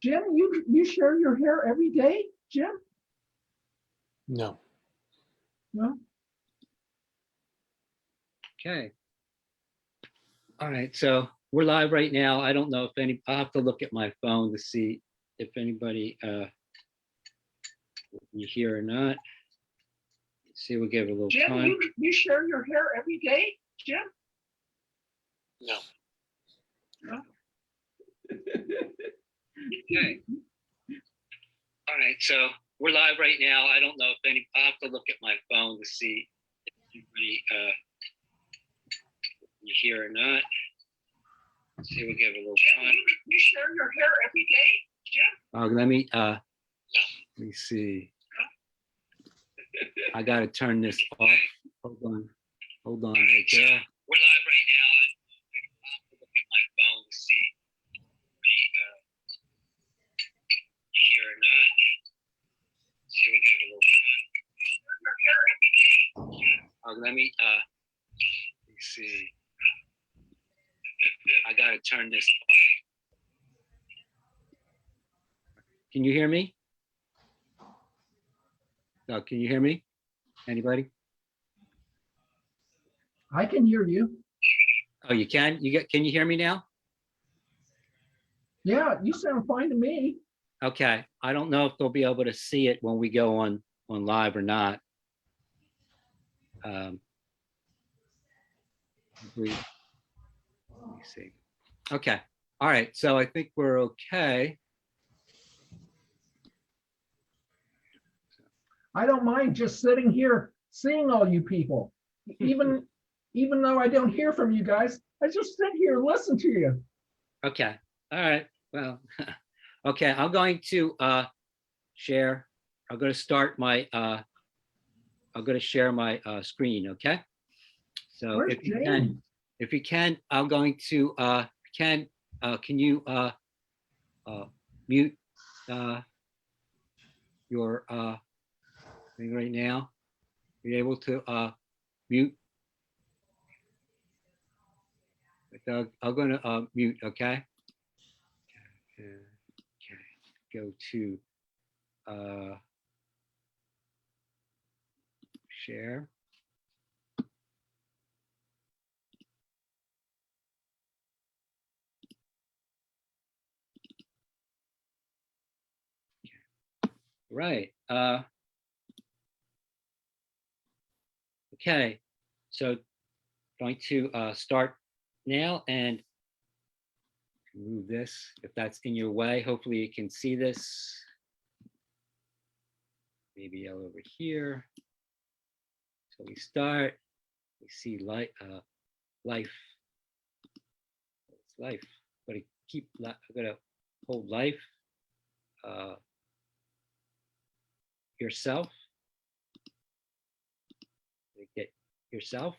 Jim, you share your hair every day, Jim? No. No? Okay. All right, so we're live right now. I don't know if I'll have to look at my phone to see if anybody you hear or not. Let's see, we'll give it a little Jim, time. you share your hair every day, Jim? No. No? Okay. All right, so we're live right now. I don't know if I'll have to look at my phone to see if anybody you hear or not. Let's see, we'll give it a little Jim, time. you share your hair every day, Jim? Let me see. I gotta turn this off. Hold on right there. We're live right now. I'll have to look at my phone to see if you hear or not. Let's see, we'll give it a little time. Your hair every day, Jim? Let me see. I gotta turn this off. Can you hear me? No, can you hear me? Anybody? I can hear you. Oh, you can? Can you hear me now? Yeah, you sound fine to me. Okay. I don't know if they'll be able to see it when we go on live or not. Let me see. Okay. All right. So I think we're okay. I don't mind just sitting here seeing all you people. Even though I don't hear from you guys, I just sit here and listen to you. Okay. All right. Well, okay. I'm going to share. I'm going to start my I'm going to share my screen. Okay. So Where's if you can, I'm going to can you mute your thing right now? Are you able to mute? I'm going to mute. Okay. Okay. Go to share. Right. Okay. So going to start now and move this if that's in your way. Hopefully you can see this. Maybe over here. So we start. We see life. It's life. But I'm gonna hold life. Yourself. Get yourself.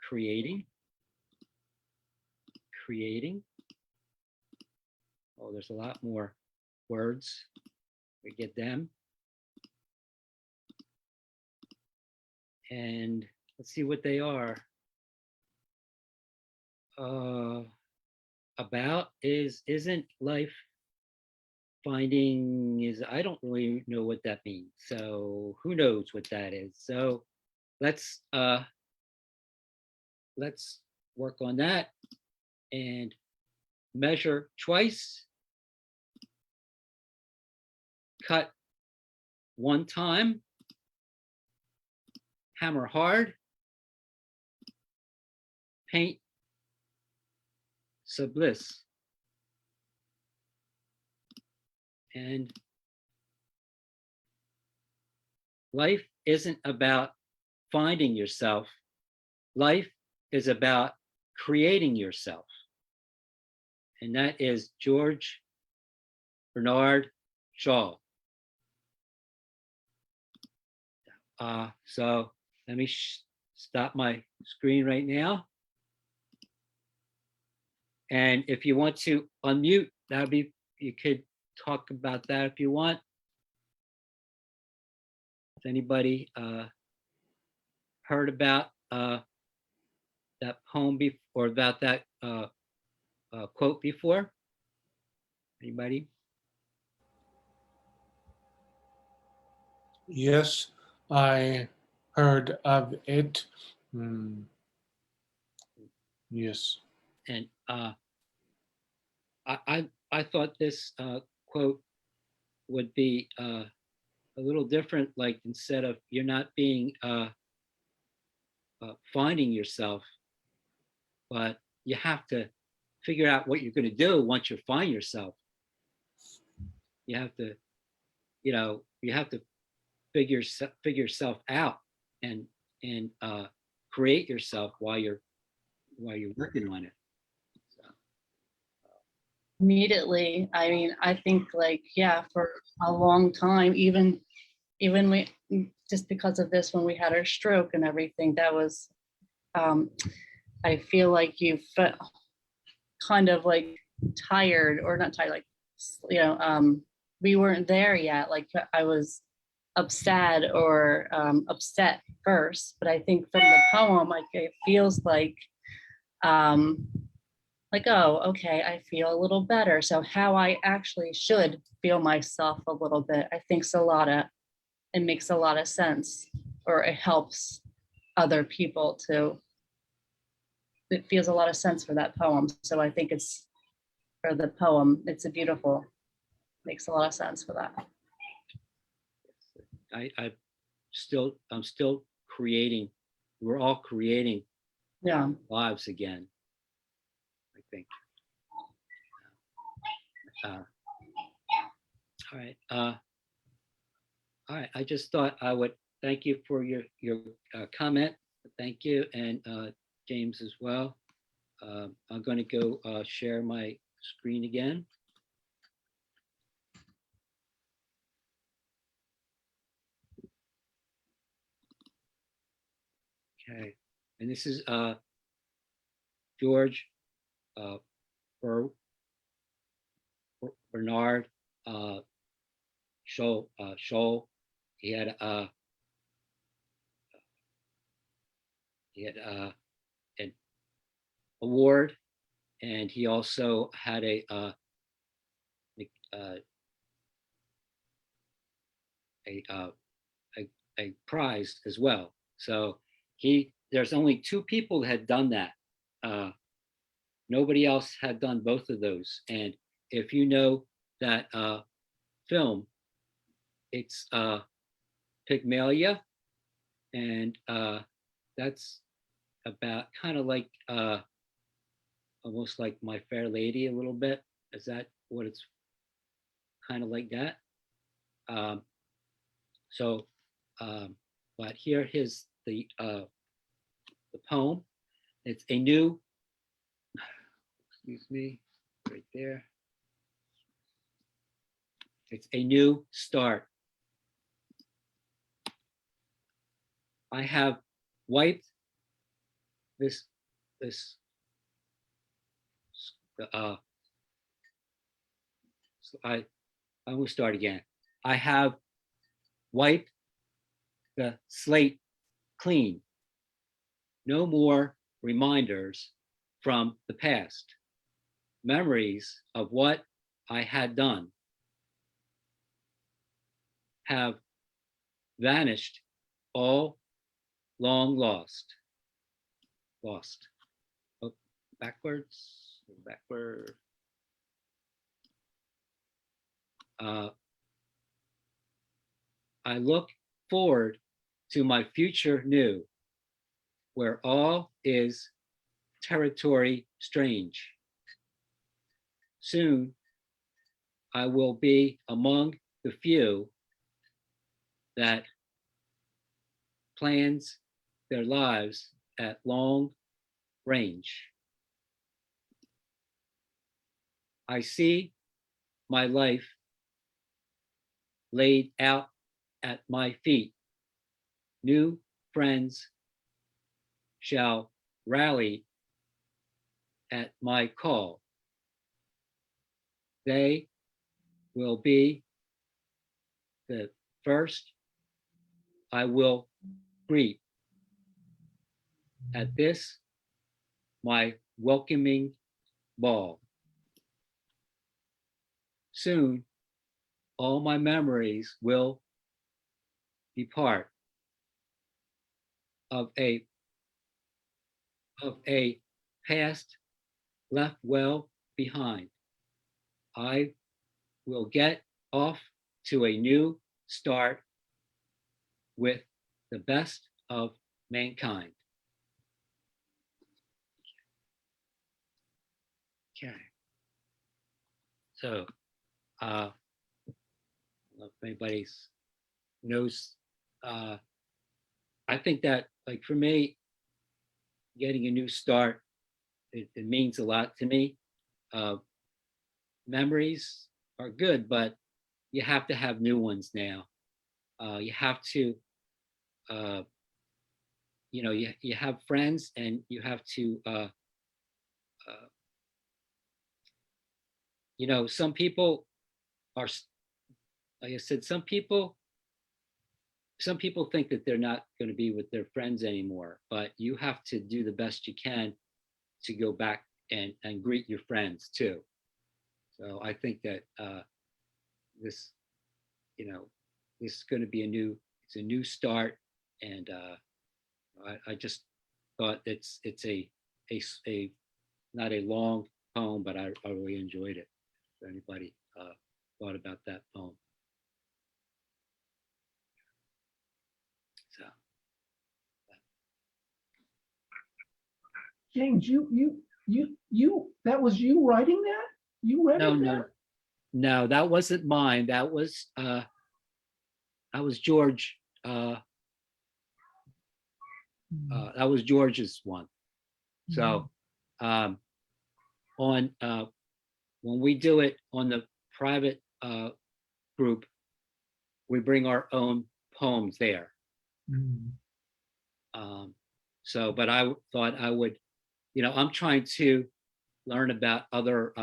Creating. Oh, there's a lot more words. We get them. And let's see what they are. About isn't life. Finding is, I don't really know what that means. So who knows what that is? So let's work on that and measure twice. Cut one time. Hammer hard. Paint bliss. And life isn't about finding yourself. Life is about creating yourself. And that is George Bernard Shaw. So let me stop my screen right now. And if you want to unmute, you could talk about that if you want. Has anybody heard about that poem or about that quote before? Anybody? Yes, I heard of it. Mm, yes. And I thought this quote would be a little different. Like instead of you're not being finding yourself, but you have to figure out what you're going to do once you find yourself. You have to, you have to figure yourself out and create yourself while you're working on it. So, Immediately, I mean, I think like, yeah, for a long time, even we, just because of this, when we had our stroke and everything, that was, I feel like you felt kind of like tired, or not tired, like, we weren't there yet. Like I was upset or upset first, but I think from the poem, like it feels um, like, oh, okay, I feel a little better. So how I actually should feel myself a little bit, I think's it makes a lot of sense, or it helps other people to, it feels a lot of sense for that poem. So I think it's, for the poem, it's a beautiful, makes a lot of sense for that. I'm still creating. We're all creating Yeah. lives again, I think. All right. All right. I just thought I would thank you for your comment. Thank you, and James as well. I'm going to go share my screen again. Okay, and this is George Ber- Bernard Scholl. He had an award, and he also had uh, a, a prize as well. So there's only two people that had done that. Nobody else had done both of those. And if you know that film, it's Pygmalion, and that's about kind of like almost like My Fair Lady a little bit. Is that what it's kind of like that? Um, so, but here's the poem. It's a new, excuse me, right there. It's a new start. I have wiped this uh I will start again. I have wiped the slate clean. No more reminders from the past, memories of what I had done have vanished, all long lost. Lost. Oh, backwards, backward. I look forward to my future new, where all is territory strange. Soon I will be among the few that plans their lives at long range. I see my life laid out at my feet. New friends shall rally at my call. They will be the first I will greet at this my welcoming ball. Soon all my memories will be part of a past left well behind. I will get off to a new start with the best of mankind. Okay. So, I don't know if anybody knows, I think that, like, for me, getting a new start, it means a lot to me. Uh, Memories are good, but you have to have new ones now. You have to, uh, you have friends, and you have to, some people are, like I said, some people think that they're not going to be with their friends anymore, but you have to do the best you can to go back and greet your friends too. So I think that, this, this is going to be it's a new start, and I just thought it's a not a long poem, but I really enjoyed it. If anybody thought about that poem, so James, that was you writing that? You read no, it no, there? no, that wasn't mine. That was George. That was George's one. So, on when we do it on the private group, we bring our own poems there. Mhm. So, but I thought I would, I'm trying to learn about other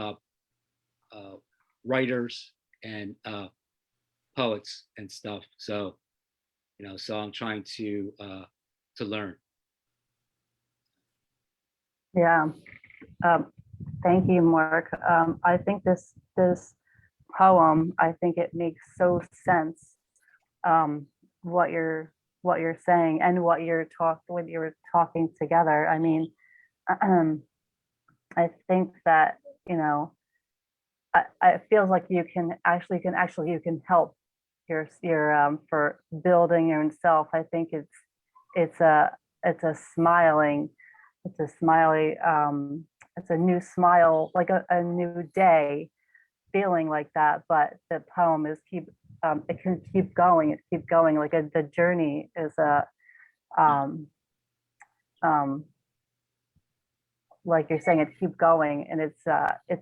writers and poets and stuff. So, so I'm trying to learn. Yeah. Thank you, Mark. I think this poem, I think it makes so sense, um, what you're saying and what when you were talking together. I mean, I think that, I feels like you can help your for building your own self. I think it's a it's a smiling it's a smiley it's a new smile, like a new day feeling like that. But the poem is it can keep going, like the journey is a um um like you're saying, it keep going, and it is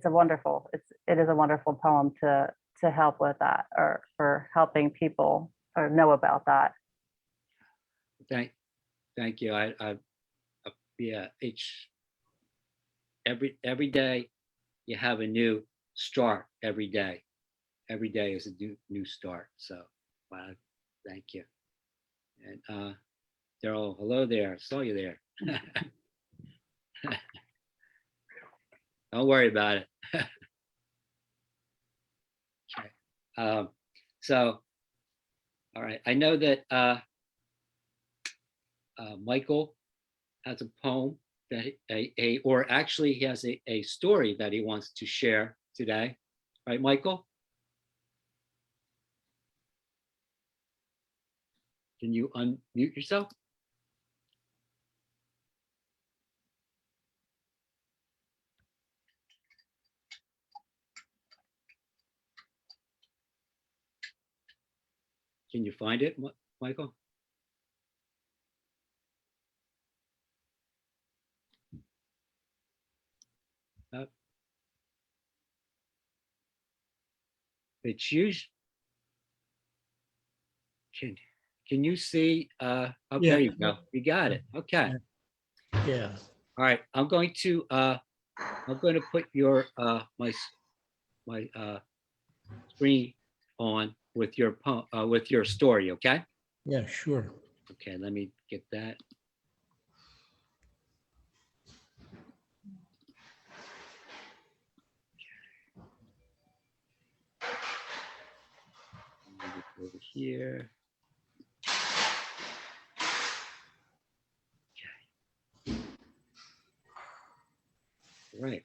a wonderful poem to help with that, or for helping people or know about that. Thank you. Yeah, every day you have a new start. Every day is a new start. So, wow, thank you. And Daryl, hello there. I saw you there. Don't worry about it. Okay. So, all right. I know that Michael has a poem that or actually he has a story that he wants to share today. Right, Michael? Can you unmute yourself? Can you find it, Michael? It's usually, can you see? Oh, Yeah. there you go. You got it. Okay. Yeah. All right. I'm going to put your my screen on with with your story. Okay. Yeah, sure. Okay. Let me get that. Move it over here. right.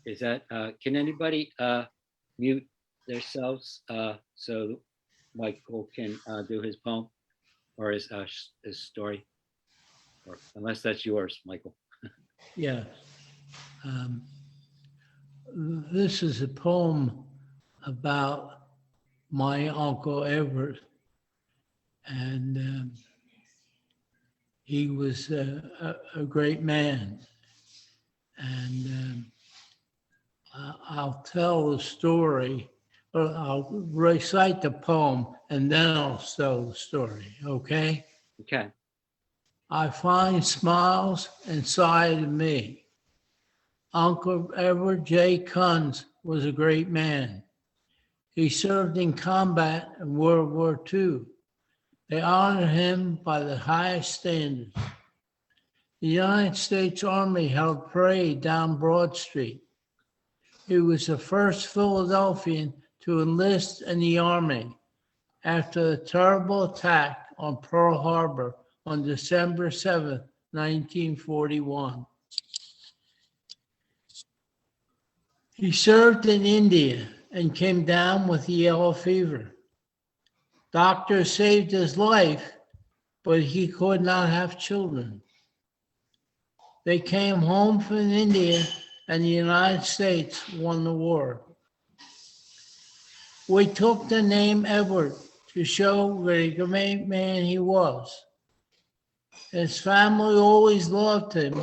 Is that, can anybody mute themselves so Michael can do his poem or his story? Or unless that's yours, Michael. Yeah. Um, this is a poem about my Uncle Everett. And he was a great man. And I'll tell the story, or I'll recite the poem, and then I'll tell the story, okay? Okay. I find smiles inside of me. Uncle Edward J. Kunz was a great man. He served in combat in World War II. They honored him by the highest standards. The United States Army held parade down Broad Street. He was the first Philadelphian to enlist in the Army after the terrible attack on Pearl Harbor on December 7, 1941. He served in India and came down with yellow fever. Doctors saved his life, but he could not have children. They came home from India and the United States won the war. We took the name Edward to show what a great man he was. His family always loved him,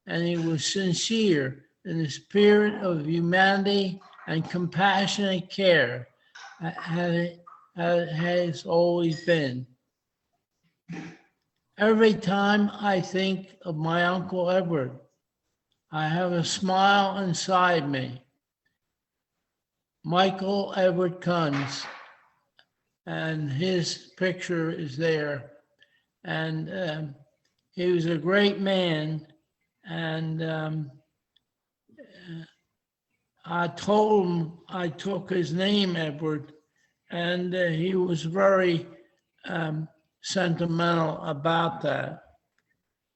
and he was sincere in the spirit of humanity and compassionate care, has always been. Every time I think of my Uncle Edward, I have a smile inside me. Michael Edward Kunz, and his picture is there. And he was a great man. And I told him I took his name, Edward, and he was very sentimental about that.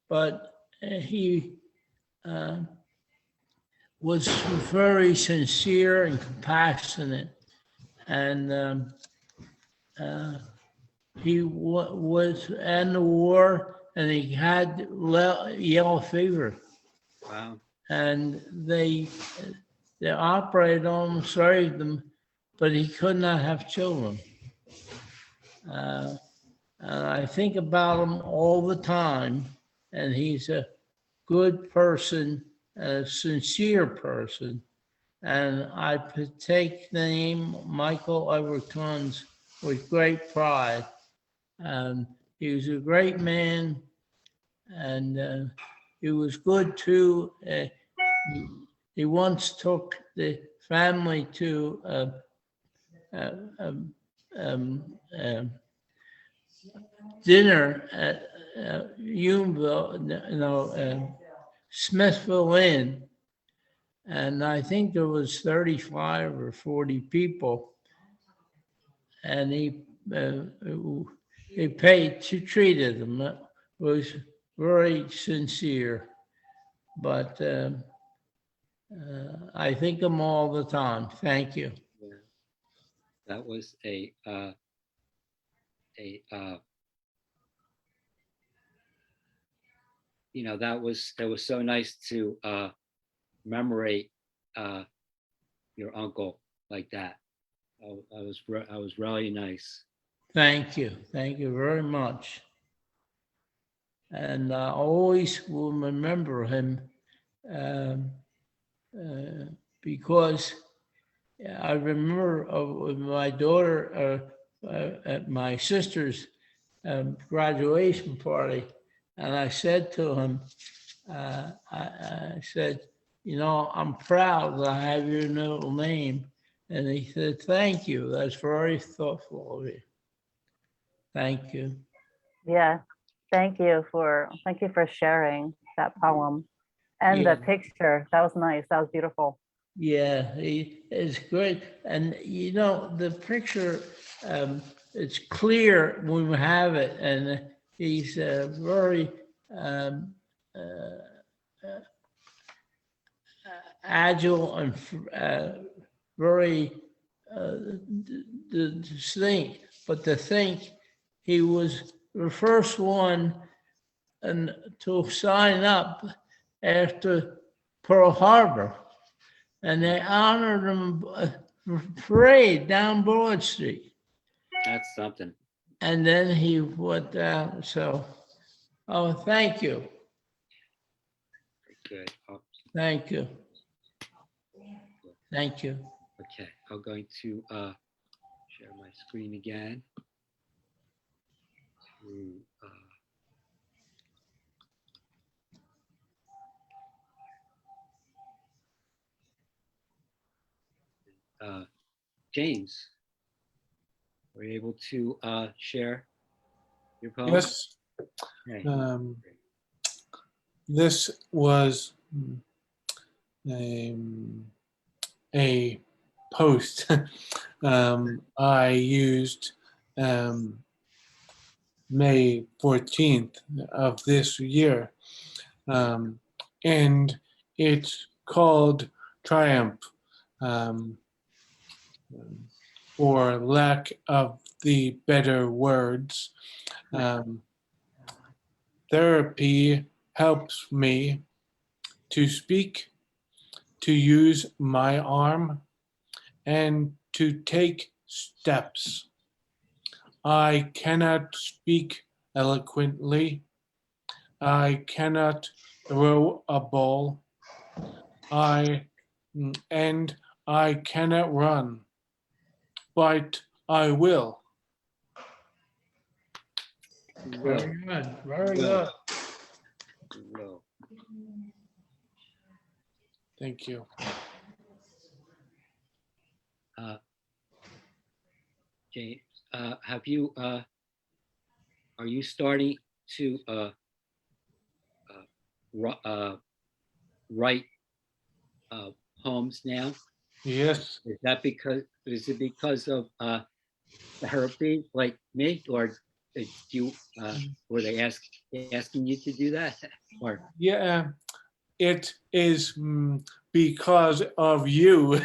But he was very sincere and compassionate, and he was in the war, and he had yellow fever, Wow. and they operated on him, saved him, but he could not have children. And I think about him all the time, and he's a good person, a sincere person. And I take the name Michael Edward Kunz with great pride. He was a great man, and he was good too. He once took the family to dinner at Uneville, Smithville Inn, and I think there was 35 or 40 people, and he treated them. It was very sincere, but I think of him all the time. Thank you. Yeah. That was that was so nice to commemorate your uncle like that. I was really nice. Thank you. Thank you very much. And I always will remember him because I remember with my daughter at my sister's graduation party, and I said to him, I said, I'm proud that I have your middle name. And he said, thank you. That's very thoughtful of you. Thank you. Yeah, thank you for sharing that poem and Yeah. the picture. That was nice. That was beautiful. Yeah, it's great. And the picture, it's clear when we have it, and he's very agile and very distinct. But to think he was the first one and to sign up after Pearl Harbor, and they honored him parade down Broad Street. That's something. And then he went down. So, oh, thank you, Good. Oh, thank you, thank you. okay, I'm going to share my screen again. To, James, were you able to share your poem? Yes. Okay. This was um, a post I used May 14th of this year. And it's called Triumph, for lack of the better words. Therapy helps me to speak, to use my arm, and to take steps. I cannot speak eloquently. I cannot throw a ball. And I cannot run, but I will. Very good, very Will. good. Will. Thank you. James, have you are you starting to write poems now? Yes. Is it because of therapy like me, or do you were they asking you to do that? Or Yeah, it is because of you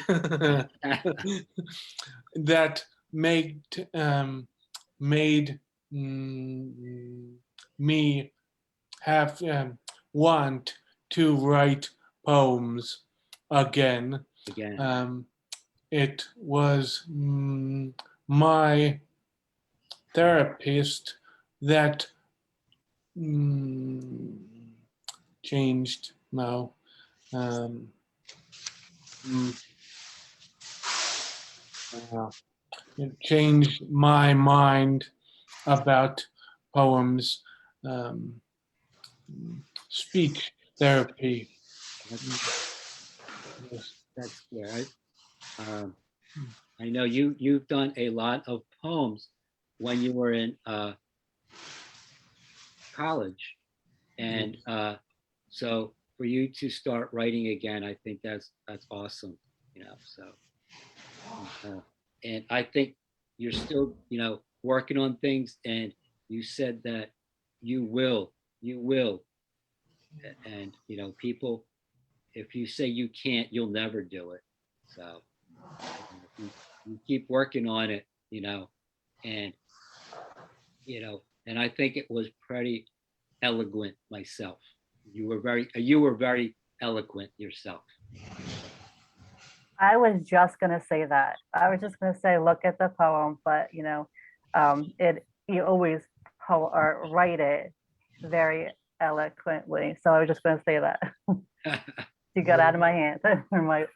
that made me have want to write poems again. again? It was my therapist that changed now. It changed my mind about poems, speech therapy. Yes. That's good. I know you've done a lot of poems when you were in college, and so for you to start writing again, I think that's awesome. So and I think you're still working on things, and you said that you will, and people, if you say you can't, you'll never do it. So you keep working on it, and and I think it was pretty eloquent myself. You were very eloquent yourself. I was just gonna say that. I was just gonna say, look at the poem, but you always or write it very eloquently. So I was just gonna say that. You got out of my hand or my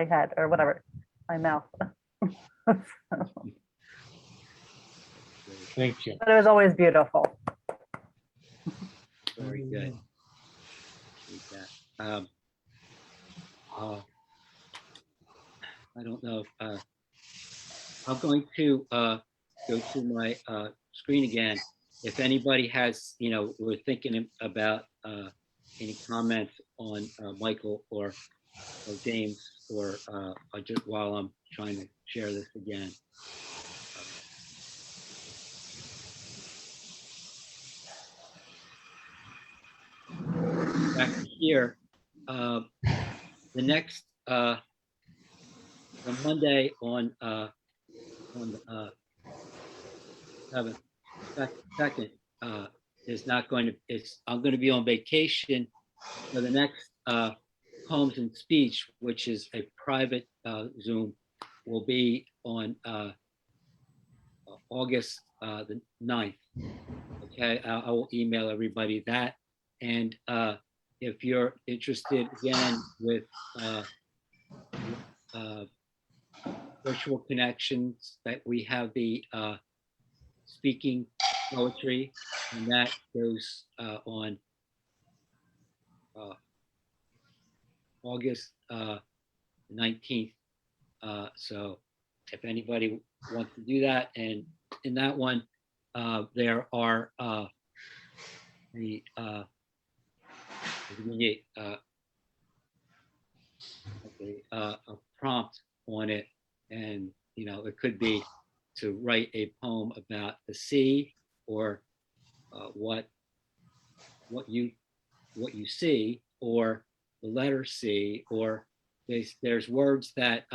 head or whatever, my mouth. Thank you. But it was always beautiful. Very good. I don't know if I'm going to go to my screen again. If anybody has, we're thinking about any comments on Michael or James, or just while I'm trying to share this again. back here. The next, the Monday on the 2nd, is not going to, I'm going to be on vacation. So the next Poems and Speech, which is a private Zoom, will be on August the 9th. Okay, I will email everybody that. And if you're interested again with virtual connections, that we have the speaking poetry, and that goes on August 19th. So if anybody wants to do that, and in that one, there are the a prompt on it, and it could be to write a poem about the sea, or what you see, or the letter C, or there's words that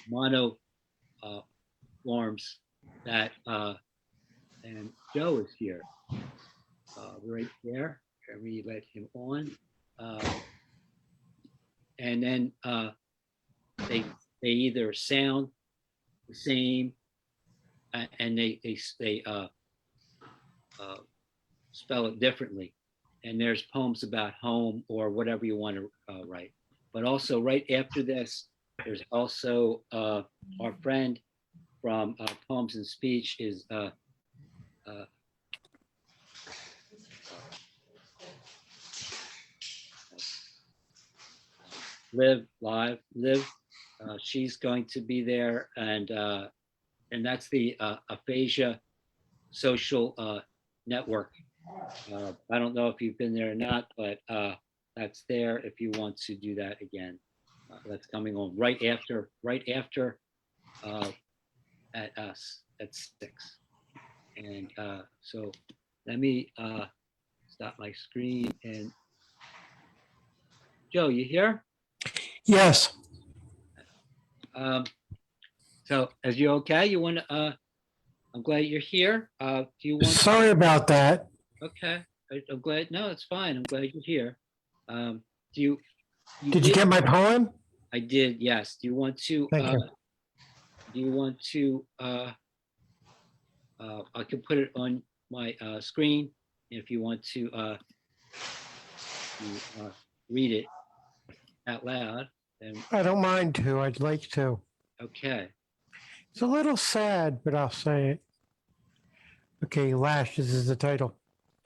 mono forms that and Joe is here right there. Can we let him on? And then they either sound the same, and they spell it differently. And there's poems about home, or whatever you want to write. But also right after this, there's also our friend from Poems and Speech is Live. She's going to be there, and that's the aphasia social network. I don't know if you've been there or not, but that's there if you want to do that again. That's coming on right after at us at 6. And so let me stop my screen. And Joe, you here? Yes. So is you okay? You want to, I'm glad you're here. Do you want? Sorry about that. Okay, I'm glad. No, it's fine. I'm glad you're here. Do you? Did you get my poem? I did. Yes. Do you want to? Thank you. Do you want to? I can put it on my screen if you want to read it out loud. And I don't mind to. I'd like to. okay. It's a little sad, but I'll say it. Okay, Lashes is the title.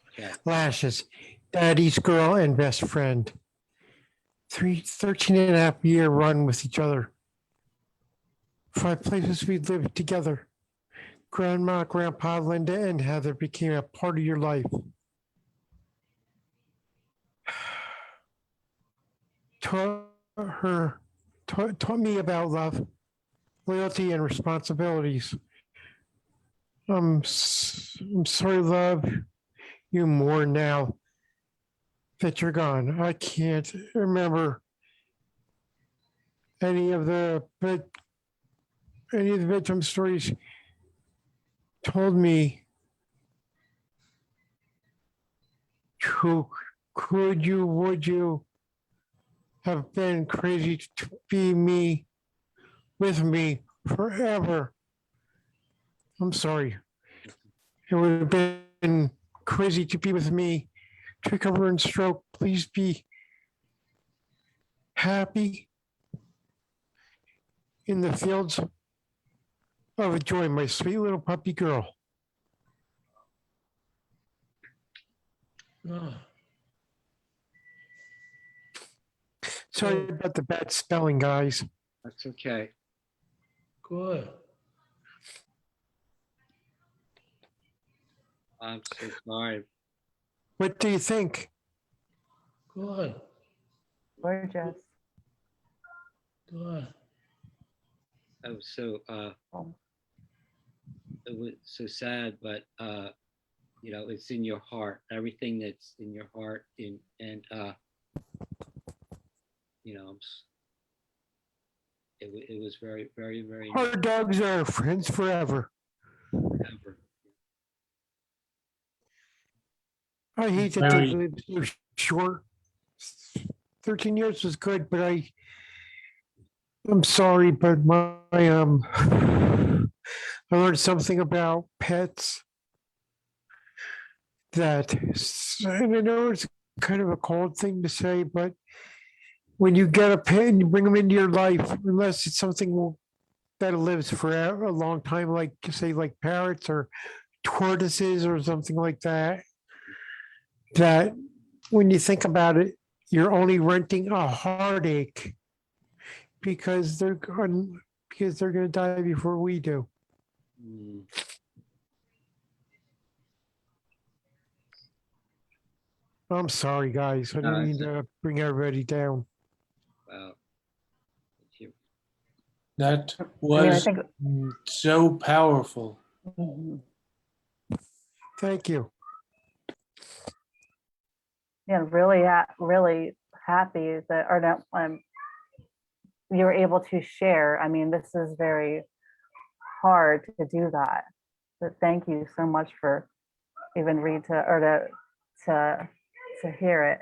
Okay. Lashes, daddy's girl and best friend. 13 and a half year run with each other. 5 places we lived together. Grandma, Grandpa, Linda, and Heather became a part of your life. Taught me about love, loyalty, and responsibilities. I'm sorry, love, you more now that you're gone. I can't remember any of the bedtime stories told me. Would you have been crazy to be with me forever? I'm sorry. It would have been crazy to be with me, to recover and stroke. Please be happy in the fields of joy, my sweet little puppy girl. Oh, Sorry about the bad spelling, guys. That's okay. good. I'm so sorry. What do you think? Good. Gorgeous. Good. I was so Oh. it was so sad, but you know, it's in your heart, everything that's in your heart and you know, it was very, very, very Our dogs are friends forever. ever. I hate that they Very- live so short. 13 years was good, but I'm sorry, but I learned something about pets that, and I know it's kind of a cold thing to say, but when you get a pet and you bring them into your life, unless it's something that lives for a long time, like say like parrots or tortoises or something like that, that when you think about it, you're only renting a heartache because they're going to die before we do. Mm, I'm sorry, guys. I No, didn't mean it's- to bring everybody down. wow. Thank you. That I mean, I was think, so powerful. mhm. Thank you. Yeah, really, really happy that, or no, you were able to share. I mean, this is very hard to do that. But thank you so much for even to hear it,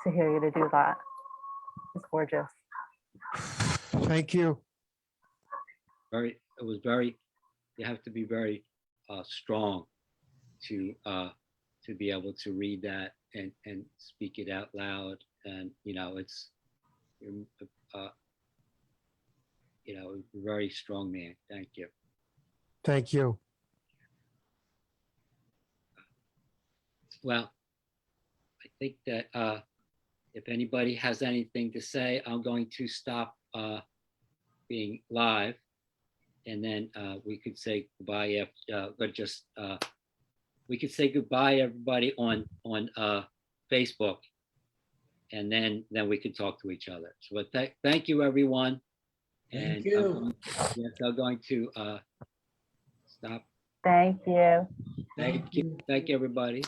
to hear you to do that. It's gorgeous. Thank you. It was very, you have to be very strong to be able to read that and speak it out loud. And, you know, it's, you know, very strong man. Thank you. Thank you. Well, I think that if anybody has anything to say, I'm going to stop being live. And then we could say goodbye but just we could say goodbye everybody on Facebook, and then we could talk to each other. So but thank you everyone. Thank And you. yes, I'm going to stop. Thank you. Thank you everybody.